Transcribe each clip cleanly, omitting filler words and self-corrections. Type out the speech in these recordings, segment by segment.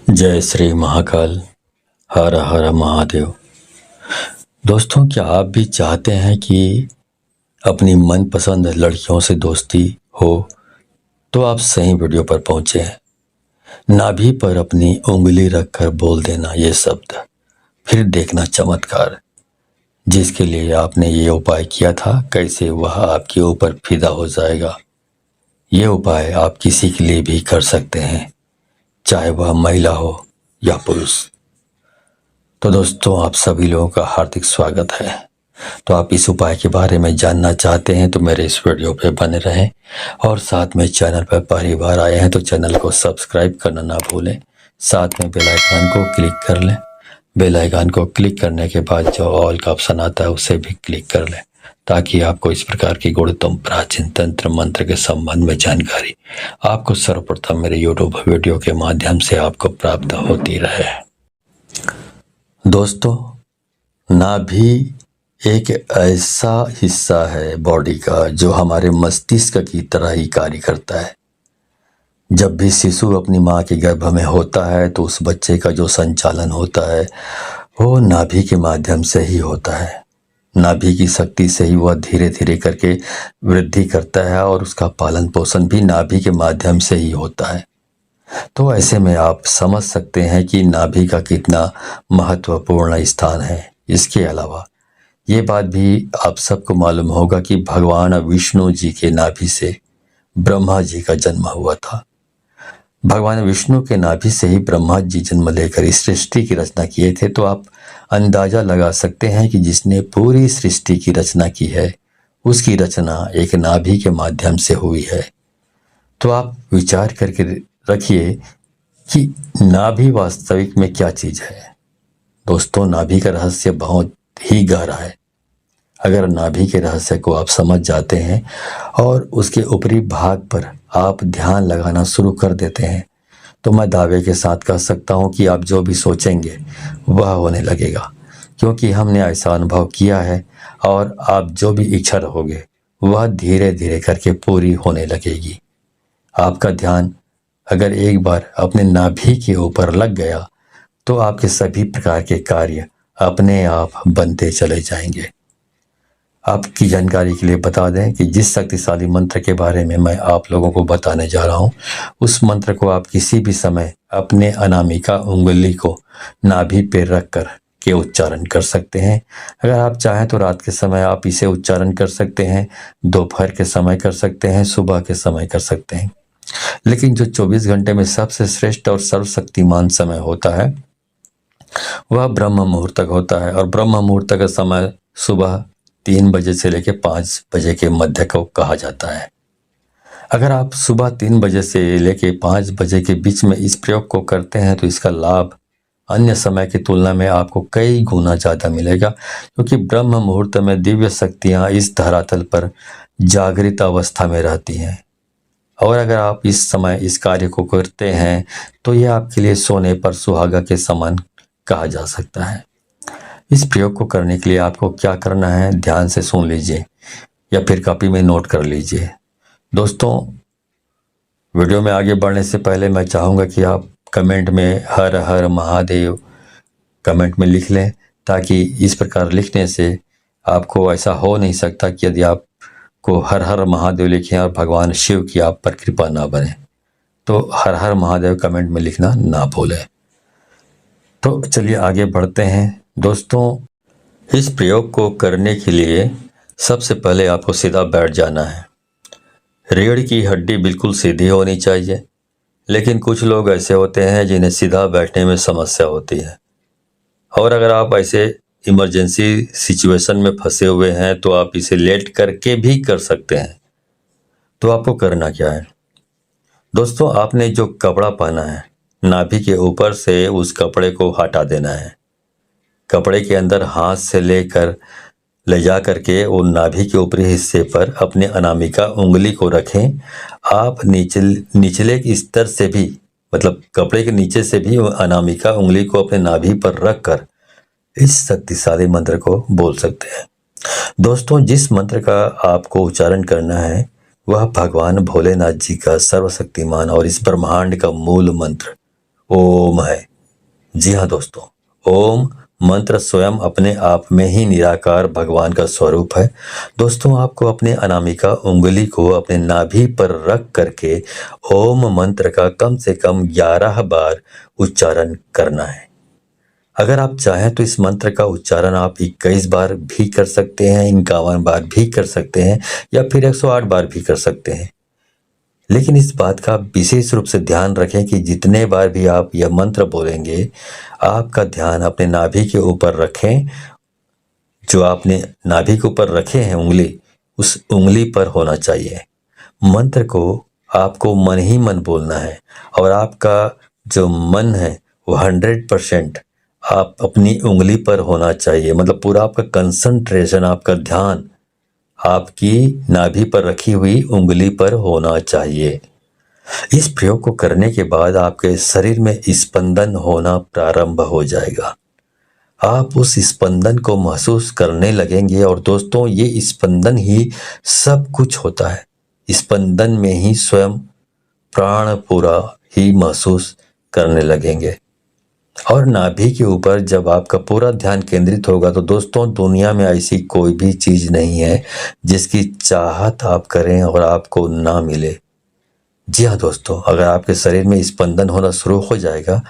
जय श्री महाकाल। हर हर महादेव। दोस्तों, क्या आप भी चाहते हैं कि अपनी मनपसंद लड़कियों से दोस्ती हो? तो आप सही वीडियो पर पहुंचे हैं। नाभि पर अपनी उंगली रखकर बोल देना ये शब्द, फिर देखना चमत्कार। जिसके लिए आपने ये उपाय किया था, कैसे वह आपके ऊपर फिदा हो जाएगा। ये उपाय आप किसी के लिए भी कर सकते हैं, चाहे वह महिला हो या पुरुष। तो दोस्तों, आप सभी लोगों का हार्दिक स्वागत है। तो आप इस उपाय के बारे में जानना चाहते हैं तो मेरे इस वीडियो पे बने रहें, और साथ में चैनल पर पहली बार आए हैं तो चैनल को सब्सक्राइब करना ना भूलें। साथ में बेल आइकन को क्लिक कर लें। बेल आइकन को क्लिक करने के बाद जो ऑल का ऑप्शन आता है उसे भी क्लिक कर लें, ताकि आपको इस प्रकार की गुणतम प्राचीन तंत्र मंत्र के संबंध में जानकारी आपको सर्वप्रथम मेरे यूट्यूब वीडियो के माध्यम से आपको प्राप्त होती रहे। दोस्तों, नाभि एक ऐसा हिस्सा है बॉडी का जो हमारे मस्तिष्क की तरह ही कार्य करता है। जब भी शिशु अपनी माँ के गर्भ में होता है तो उस बच्चे का जो संचालन होता है वो नाभि के माध्यम से ही होता है। नाभि की शक्ति से ही वह धीरे धीरे करके वृद्धि करता है और उसका पालन पोषण भी नाभि के माध्यम से ही होता है। तो ऐसे में आप समझ सकते हैं कि नाभि का कितना महत्वपूर्ण स्थान है। इसके अलावा ये बात भी आप सबको मालूम होगा कि भगवान विष्णु जी के नाभि से ब्रह्मा जी का जन्म हुआ था। भगवान विष्णु के नाभि से ही ब्रह्मा जी जन्म लेकर इस सृष्टि की रचना किए थे। तो आप अंदाजा लगा सकते हैं कि जिसने पूरी सृष्टि की रचना की है उसकी रचना एक नाभि के माध्यम से हुई है। तो आप विचार करके रखिए कि नाभि वास्तविक में क्या चीज है। दोस्तों, नाभि का रहस्य बहुत ही गहरा है। अगर नाभि के रहस्य को आप समझ जाते हैं और उसके ऊपरी भाग पर आप ध्यान लगाना शुरू कर देते हैं तो मैं दावे के साथ कह सकता हूं कि आप जो भी सोचेंगे वह होने लगेगा, क्योंकि हमने ऐसा अनुभव किया है। और आप जो भी इच्छा रखोगे वह धीरे धीरे करके पूरी होने लगेगी। आपका ध्यान अगर एक बार अपने नाभि के ऊपर लग गया तो आपके सभी प्रकार के कार्य अपने आप बनते चले जाएंगे। आपकी जानकारी के लिए बता दें कि जिस शक्तिशाली मंत्र के बारे में मैं आप लोगों को बताने जा रहा हूं, उस मंत्र को आप किसी भी समय अपने अनामिका उंगली को नाभि पे रख कर के उच्चारण कर सकते हैं। अगर आप चाहें तो रात के समय आप इसे उच्चारण कर सकते हैं, दोपहर के समय कर सकते हैं, सुबह के समय कर सकते हैं। लेकिन जो 24 घंटे में सबसे श्रेष्ठ और सर्वशक्तिमान समय होता है वह ब्रह्म मुहूर्त तक होता है। और ब्रह्म मुहूर्त का समय सुबह 3 बजे से लेकर 5 बजे के मध्य को कहा जाता है। अगर आप सुबह 3 बजे से लेकर 5 बजे के बीच में इस प्रयोग को करते हैं तो इसका लाभ अन्य समय की तुलना में आपको कई गुना ज़्यादा मिलेगा, क्योंकि ब्रह्म मुहूर्त में दिव्य शक्तियाँ इस धरातल पर जागृत अवस्था में रहती हैं। और अगर आप इस समय इस कार्य को करते हैं तो यह आपके लिए सोने पर सुहागा के समान कहा जा सकता है। इस प्रयोग को करने के लिए आपको क्या करना है, ध्यान से सुन लीजिए या फिर कॉपी में नोट कर लीजिए। दोस्तों, वीडियो में आगे बढ़ने से पहले मैं चाहूँगा कि आप कमेंट में हर हर महादेव कमेंट में लिख लें, ताकि इस प्रकार लिखने से आपको ऐसा हो नहीं सकता कि यदि आप को हर हर महादेव लिखें और भगवान शिव की आप पर कृपा ना बने। तो हर हर महादेव कमेंट में लिखना ना भूलें। तो चलिए आगे बढ़ते हैं। दोस्तों, इस प्रयोग को करने के लिए सबसे पहले आपको सीधा बैठ जाना है। रीढ़ की हड्डी बिल्कुल सीधी होनी चाहिए, लेकिन कुछ लोग ऐसे होते हैं जिन्हें सीधा बैठने में समस्या होती है। और अगर आप ऐसे इमरजेंसी सिचुएशन में फंसे हुए हैं तो आप इसे लेट करके भी कर सकते हैं। तो आपको करना क्या है दोस्तों, आपने जो कपड़ा पहना है नाभि के ऊपर से उस कपड़े को हटा देना है। कपड़े के अंदर हाथ से लेकर ले जा करके वो नाभि के ऊपरी हिस्से पर अपने अनामिका उंगली को रखें। आप निचले स्तर से भी, मतलब कपड़े के नीचे से भी अनामिका उंगली को अपने नाभि पर रख कर इस शक्तिशाली मंत्र को बोल सकते हैं। दोस्तों, जिस मंत्र का आपको उच्चारण करना है वह भगवान भोलेनाथ जी का सर्वशक्तिमान और इस ब्रह्मांड का मूल मंत्र ओम है। जी हाँ दोस्तों, ओम मंत्र स्वयं अपने आप में ही निराकार भगवान का स्वरूप है। दोस्तों, आपको अपने अनामिका उंगली को अपने नाभि पर रख करके ओम मंत्र का कम से कम 11 बार उच्चारण करना है। अगर आप चाहें तो इस मंत्र का उच्चारण आप 21 बार भी कर सकते हैं, 51 बार भी कर सकते हैं, या फिर 108 बार भी कर सकते हैं। लेकिन इस बात का विशेष रूप से ध्यान रखें कि जितने बार भी आप यह मंत्र बोलेंगे, आपका ध्यान अपने नाभि के ऊपर रखें। जो आपने नाभि के ऊपर रखे हैं उंगली, उस उंगली पर होना चाहिए। मंत्र को आपको मन ही मन बोलना है और आपका जो मन है वो 100% आप अपनी उंगली पर होना चाहिए। मतलब पूरा आपका कंसंट्रेशन, आपका ध्यान आपकी नाभि पर रखी हुई उंगली पर होना चाहिए। इस प्रयोग को करने के बाद आपके शरीर में स्पंदन होना प्रारंभ हो जाएगा। आप उस स्पंदन को महसूस करने लगेंगे और दोस्तों, ये स्पंदन ही सब कुछ होता है। स्पंदन में ही स्वयं प्राण पूरा ही महसूस करने लगेंगे। और नाभि के ऊपर जब आपका पूरा ध्यान केंद्रित होगा तो दोस्तों, दुनिया में ऐसी कोई भी चीज नहीं है जिसकी चाहत आप करें और आपको ना मिले। जी हाँ दोस्तों, अगर आपके शरीर में स्पंदन होना शुरू हो जाएगा,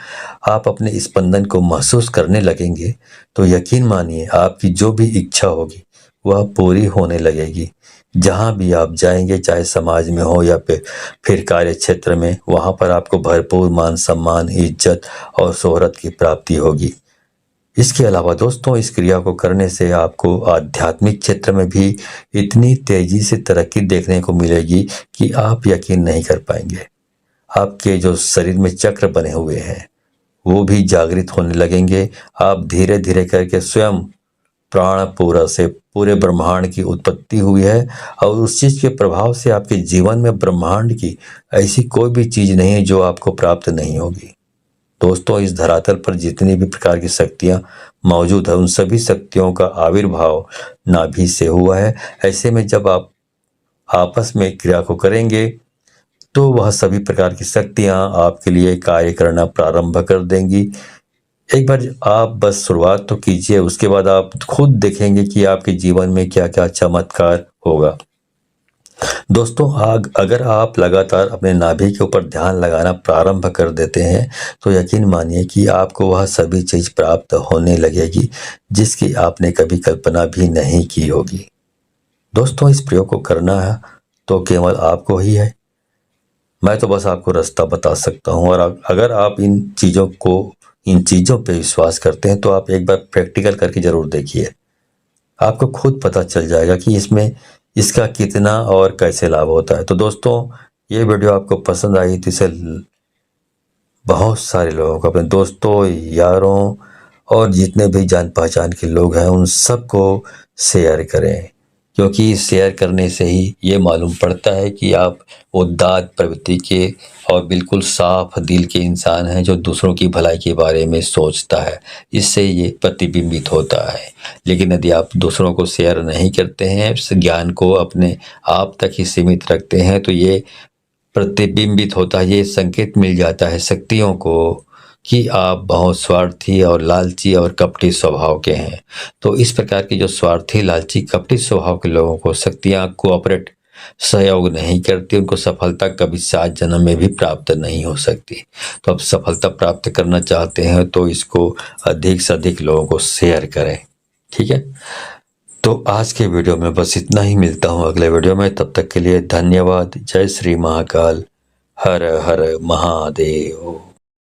आप अपने स्पंदन को महसूस करने लगेंगे, तो यकीन मानिए आपकी जो भी इच्छा होगी वह पूरी होने लगेगी। जहाँ भी आप जाएंगे, चाहे समाज में हो या फिर कार्य क्षेत्र में, वहाँ पर आपको भरपूर मान सम्मान, इज्जत और शोहरत की प्राप्ति होगी। इसके अलावा दोस्तों, इस क्रिया को करने से आपको आध्यात्मिक क्षेत्र में भी इतनी तेजी से तरक्की देखने को मिलेगी कि आप यकीन नहीं कर पाएंगे। आपके जो शरीर में चक्र बने हुए हैं वो भी जागृत होने लगेंगे। आप धीरे धीरे करके स्वयं प्राण पूरा से पूरे ब्रह्मांड की उत्पत्ति हुई है और उस चीज के प्रभाव से आपके जीवन में ब्रह्मांड की ऐसी कोई भी चीज नहीं है जो आपको प्राप्त नहीं होगी। दोस्तों, इस धरातल पर जितनी भी प्रकार की शक्तियां मौजूद है, उन सभी शक्तियों का आविर्भाव नाभि से हुआ है। ऐसे में जब आप आपस में क्रिया को करेंगे तो वह सभी प्रकार की शक्तियां आपके लिए कार्य करना प्रारंभ कर देंगी। एक बार आप बस शुरुआत तो कीजिए, उसके बाद आप खुद देखेंगे कि आपके जीवन में क्या क्या चमत्कार होगा। दोस्तों, अगर आप लगातार अपने नाभि के ऊपर ध्यान लगाना प्रारंभ कर देते हैं तो यकीन मानिए कि आपको वह सभी चीज प्राप्त होने लगेगी जिसकी आपने कभी कल्पना भी नहीं की होगी। दोस्तों, इस प्रयोग को करना है तो केवल आपको ही है। मैं तो बस आपको रास्ता बता सकता हूँ, और अगर आप इन चीजों पे विश्वास करते हैं तो आप एक बार प्रैक्टिकल करके जरूर देखिए। आपको खुद पता चल जाएगा कि इसका कितना और कैसे लाभ होता है। तो दोस्तों, ये वीडियो आपको पसंद आई तो इसे बहुत सारे लोगों को, अपने दोस्तों, यारों और जितने भी जान पहचान के लोग हैं उन सबको शेयर करें, क्योंकि शेयर करने से ही ये मालूम पड़ता है कि आप उदात्त प्रवृत्ति के और बिल्कुल साफ दिल के इंसान हैं जो दूसरों की भलाई के बारे में सोचता है। इससे ये प्रतिबिंबित होता है। लेकिन यदि आप दूसरों को शेयर नहीं करते हैं, इस ज्ञान को अपने आप तक ही सीमित रखते हैं, तो ये प्रतिबिंबित होता है, ये संकेत मिल जाता है शक्तियों को कि आप बहुत स्वार्थी और लालची और कपटी स्वभाव के हैं। तो इस प्रकार के जो स्वार्थी, लालची, कपटी स्वभाव के लोगों को शक्तियां कोऑपरेट, सहयोग नहीं करती, उनको सफलता कभी 7 जन्म में भी प्राप्त नहीं हो सकती। तो अब सफलता प्राप्त करना चाहते हैं तो इसको अधिक से अधिक लोगों को शेयर करें, ठीक है। तो आज के वीडियो में बस इतना ही। मिलता हूँ अगले वीडियो में, तब तक के लिए धन्यवाद। जय श्री महाकाल, हर हर महादेव।